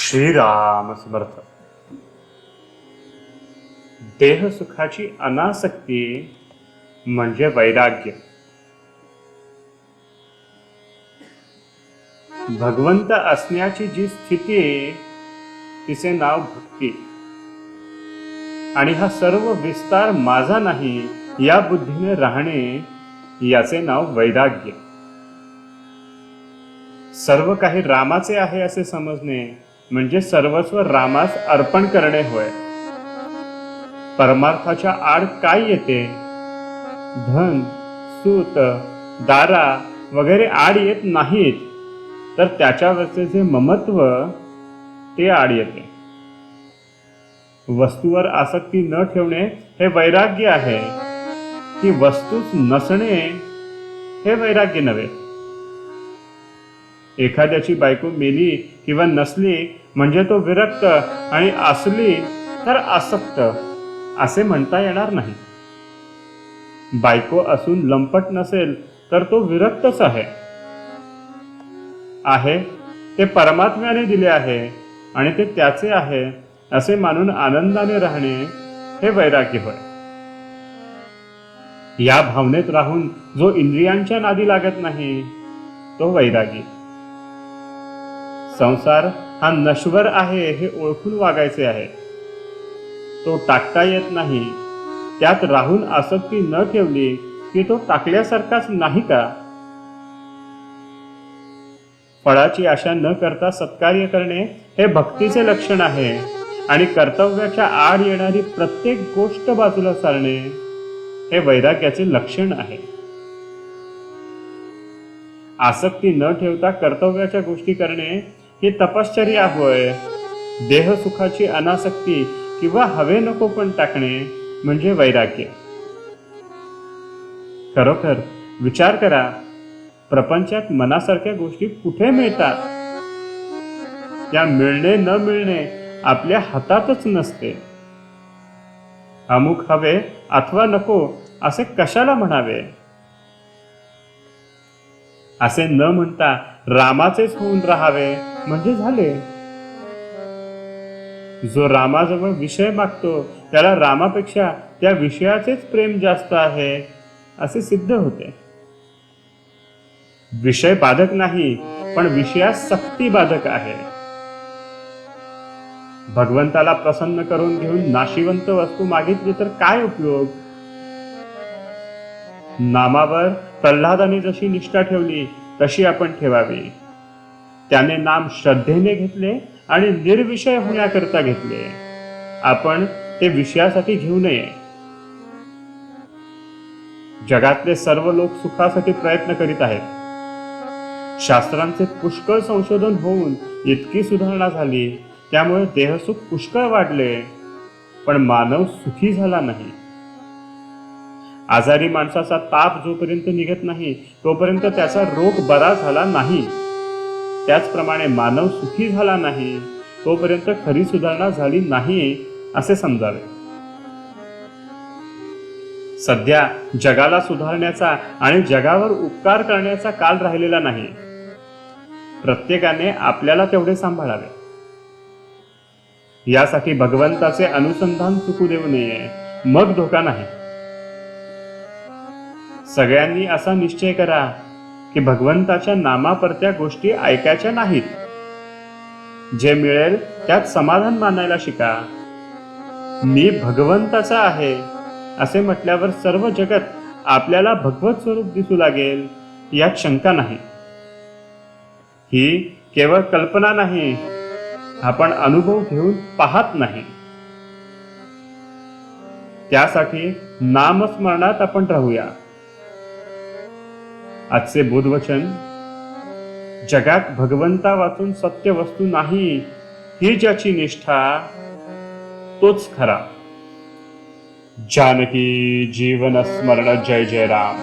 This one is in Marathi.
श्रीराम समर्थ. देह सुखाची अनासक्ती म्हणजे वैराग्य. भगवंत असण्याची जी स्थिती तिचे नाव भक्ती, आणि हा सर्व विस्तार माझा नाही या बुद्धीने राहणे याचे नाव वैराग्य. सर्व काही रामाचे आहे असे समजणे म्हणजे सर्वस्व रामास अर्पण करणे होय. परमार्थाच्या आड काय येते? धन, सूत, दारा वगैरे आड येत नाहीत, तर त्याच्यावरचे जे ममत्व ते आड येते. वस्तूवर आसक्ती न ठेवणे हे वैराग्य आहे, की वस्तूच नसणे हे वैराग्य नव्हे. एखाद्याची बायको मेली किंवा नसली म्हणजे तो विरक्त, आणि असली तर आसक्त असे म्हणता येणार नाही. बायको असून लंपट नसेल तर तो विरक्तच आहे. ते परमात्म्याने दिले आहे आणि ते त्याचे आहे असे मानून आनंदाने राहणे हे वैराग्य होय. या भावनेत राहून जो इंद्रियांच्या नादी लागत नाही तो वैरागी. संसार हा नश्वर आहे हे ओळखून वागायचे आहे. तो टाकता येत नाही. त्यात राहून आसक्ती न ठेवली की तो टाकल्यासारखाच नाही का? फळाची आशा न करता सत्कार्य करणे हे भक्तीचे लक्षण आहे, आणि कर्तव्याच्या आड येणारी प्रत्येक गोष्ट बाजूला सारणे हे वैराग्याचे लक्षण आहे. आसक्ती न ठेवता कर्तव्याच्या गोष्टी करणे ही तपश्चर्या होय. देह सुखाची अनासक्ती किंवा हवे नको पण टाकणे म्हणजे वैराग्य. खरोखर विचार करा, प्रपंचात मनासारख्या गोष्टी कुठे मिळतात? त्या मिळणे न मिळणे आपल्या हातातच नसते. अमुक हवे अथवा नको असे कशाला म्हणावे? असे न म्हणता रामाचेच होऊन राहावे म्हणजे झाले. जो रामाजवळ विषय मागतो त्याला रामापेक्षा त्या विषयाचेच प्रेम जास्त आहे असे सिद्ध होते. विषय बाधक नाही, पण विषयास सक्ती बाधक आहे. भगवंताला प्रसन्न करून घेऊन नाशिवंत वस्तू मागितली तर काय उपयोग? नामावर प्रल्हादाने जशी निष्ठा ठेवली तशी आपण ठेवावी. त्याने नाम श्रद्धेने घेतले आणि निर्विषय होण्याकरता घेतले. आपण ते विषयासाठी घेऊ नये. जगातले सर्व लोक सुखासाठी प्रयत्न करीत आहेत. शास्त्रांचे पुष्कळ संशोधन होऊन इतकी सुधारणा झाली, त्यामुळे देहसुख पुष्कळ वाढले, पण मानव सुखी झाला नाही. आजारी माणसाचा ताप जोपर्यंत निघत नाही तोपर्यंत त्याचा रोग बरा झाला नाही. त्याचप्रमाणे मानव सुखी झाला नाही तोपर्यंत खरी सुधारणा झाली नाही असे समजावे. सध्या जगाला सुधारण्याचा आणि जगावर उपकार करण्याचा काल राहिलेला नाही. प्रत्येकाने आपल्याला तेवढे सांभाळावे. यासाठी भगवंताचे अनुसंधान चुकू देऊ नये, मग धोका नाही. सगळ्यांनी असा निश्चय करा की भगवंताच्या नामापरत्या गोष्टी ऐकायच्या नाहीत. जे मिळेल त्यात समाधान मानायला शिका. मी भगवंताचा आहे असे म्हटल्यावर सर्व जगत आपल्याला भगवत स्वरूप दिसू लागेल यात शंका नाही. ही केवळ कल्पना नाही, आपण अनुभव घेऊन पाहत नाही. त्यासाठी नामस्मरणात आपण राहूया. आजचे बोधवचन: जगात भगवंता वाचून सत्य वस्तू नाही ही ज्याची निष्ठा तोच खरा. जानकी जीवन स्मरण. जय जय राम.